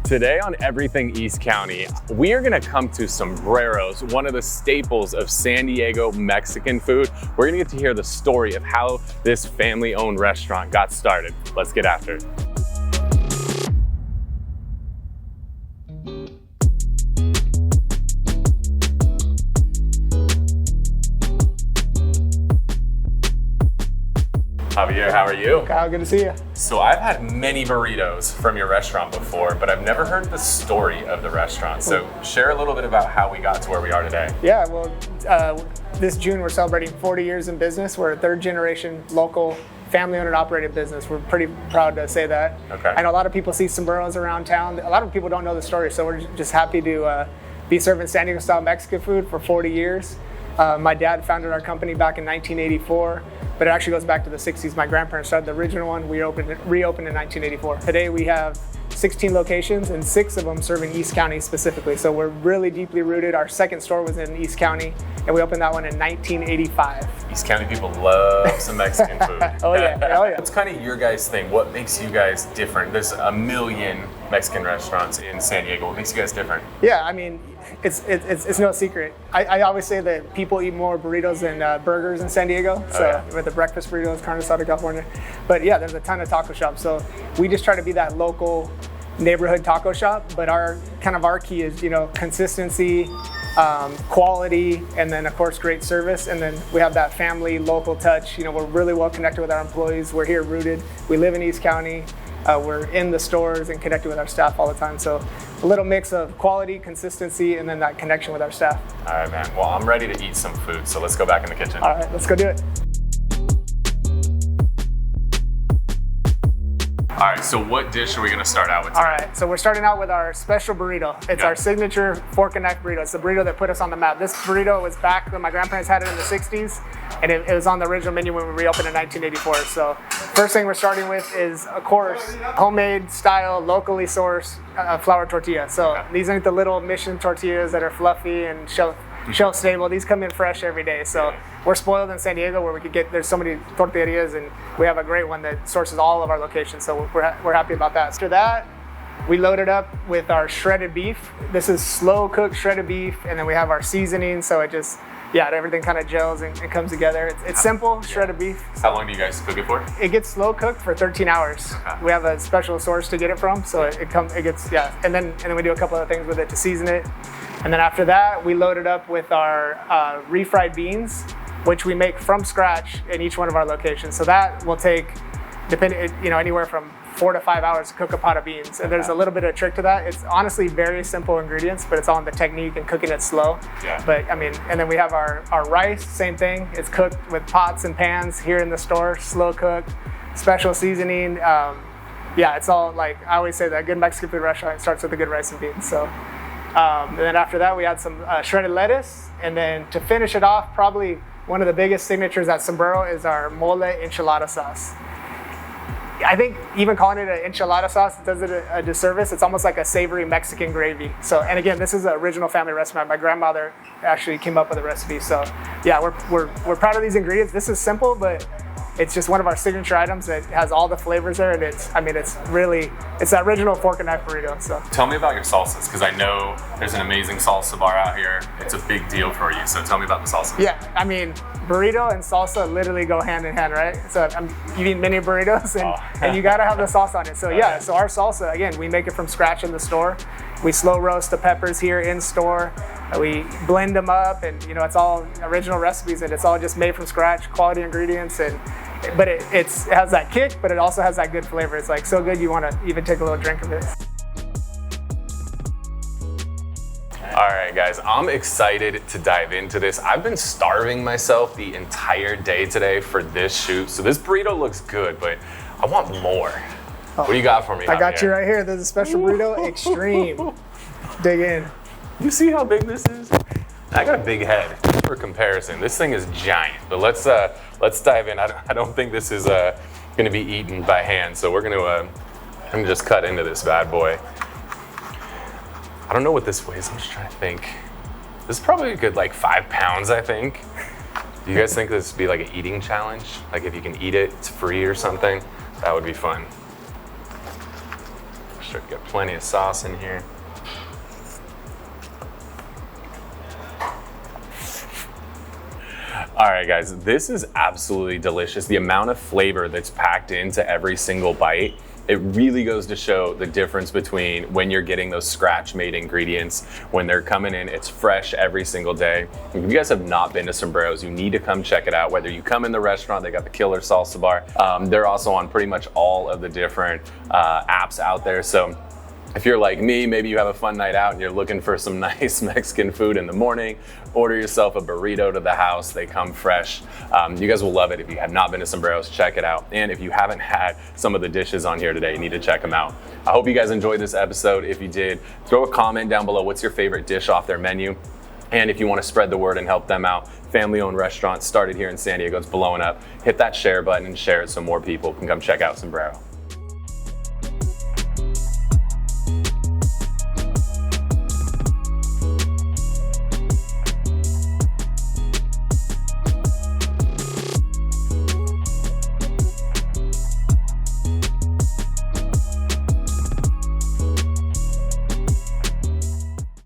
Today on Everything East County, we are gonna come to Sombrero's, one of the staples of San Diego Mexican food. We're gonna get to hear the story of how this family-owned restaurant got started. Let's get after it. Javier, how are you? Kyle, good to see you. So I've had many burritos from your restaurant before, but I've never heard the story of the restaurant. So share a little bit about how we got to where we are today. Yeah, well, this June we're celebrating 40 years in business. We're a third generation local family-owned and operated business. We're pretty proud to say that. Okay. I know a lot of people see Sombreros around town. A lot of people don't know the story, so we're just happy to be serving San Diego style Mexican food for 40 years. My dad founded our company back in 1984, but it actually goes back to the 60s. My grandparents started the original one. We reopened in 1984. Today we have 16 locations and 6 of them serving East County specifically. So we're really deeply rooted. Our second store was in East County, and we opened that one in 1985. East County people love some Mexican food. Oh yeah, oh yeah. What's kind of your guys' thing? What makes you guys different? There's a million Mexican restaurants in San Diego. What makes you guys different? Yeah, I mean, it's no secret. I always say that people eat more burritos than burgers in San Diego. So with the breakfast burritos, carne asada, California. But yeah, there's a ton of taco shops. So we just try to be that local neighborhood taco shop. But our key is, consistency, quality, and then of course great service. And then we have that family local touch. We're really well connected with our employees. We're here rooted. We live in East County. We're in the stores and connected with our staff all the time. So a little mix of quality, consistency, and then that connection with our staff. All right, man. Well, I'm ready to eat some food, so let's go back in the kitchen. All right, let's go do it. All right, so what dish are we gonna start out with today? All right, so we're starting out with our special burrito. It's our signature fork and knife burrito. It's the burrito that put us on the map. This burrito was back when my grandparents had it in the 60s, and it was on the original menu when we reopened in 1984. So first thing we're starting with is, of course, homemade style, locally sourced flour tortilla. So these aren't the little mission tortillas that are fluffy and shelf stable. These come in fresh every day. So we're spoiled in San Diego where there's so many tortillerias, and we have a great one that sources all of our locations. So we're happy about that. After that, we load it up with our shredded beef. This is slow cooked shredded beef, and then we have our seasoning. So everything kind of gels and comes together. It's simple, shredded beef. How long do you guys cook it for? It gets slow cooked for 13 hours. Okay. We have a special source to get it from, so it gets, and then we do a couple of things with it to season it. And then after that, we load it up with our refried beans, which we make from scratch in each one of our locations. So that will take, anywhere from 4 to 5 hours to cook a pot of beans. And there's a little bit of a trick to that. It's honestly very simple ingredients, but it's all in the technique and cooking it slow. Yeah. But and then we have our rice, same thing. It's cooked with pots and pans here in the store, slow cooked, special seasoning. It's all like, I always say that a good Mexican food restaurant starts with a good rice and beans. So, and then after that, we add some shredded lettuce. And then to finish it off, probably one of the biggest signatures at Sombrero is our mole enchilada sauce. I think even calling it an enchilada sauce does it a disservice. It's almost like a savory Mexican gravy. So, and again, this is an original family recipe. My grandmother actually came up with the recipe. So, yeah, we're proud of these ingredients. This is simple, but it's just one of our signature items that has all the flavors there, and it's the original fork and knife burrito. So tell me about your salsas, because I know there's an amazing salsa bar out here. It's a big deal for you. So tell me about the salsas. Yeah, burrito and salsa literally go hand in hand, right? So you eat many burritos, and you gotta have the sauce on it. So so our salsa, again, we make it from scratch in the store. We slow roast the peppers here in store. We blend them up, and it's all original recipes, and it's all just made from scratch, quality ingredients, but it has that kick, but it also has that good flavor. It's like so good you want to even take a little drink of it. All right, guys, I'm excited to dive into this. I've been starving myself the entire day today for this shoot. So this burrito looks good, but I want more. What do you got for me? I got you right here. There's a special burrito extreme. Dig in. You see how big this is? I got a big head. Just for comparison, this thing is giant. But let's dive in. I don't think this is going to be eaten by hand. So we're I'm gonna just cut into this bad boy. I don't know what this weighs. I'm just trying to think. This is probably a good 5 pounds, I think. Do you guys think this would be like an eating challenge? Like if you can eat it, it's free or something? That would be fun. sure to get plenty of sauce in here. All right, guys, this is absolutely delicious. The amount of flavor that's packed into every single bite, it really goes to show the difference between when you're getting those scratch-made ingredients, when they're coming in, it's fresh every single day. If you guys have not been to Sombrero's, you need to come check it out. Whether you come in the restaurant, they got the killer salsa bar. They're also on pretty much all of the different apps out there. So if you're like me, maybe you have a fun night out and you're looking for some nice Mexican food in the morning, order yourself a burrito to the house. They come fresh. You guys will love it. If you have not been to Sombrero's, check it out. And if you haven't had some of the dishes on here today, you need to check them out. I hope you guys enjoyed this episode. If you did, throw a comment down below. What's your favorite dish off their menu? And if you want to spread the word and help them out, family-owned restaurant started here in San Diego. It's blowing up. Hit that share button and share it so more people can come check out Sombrero.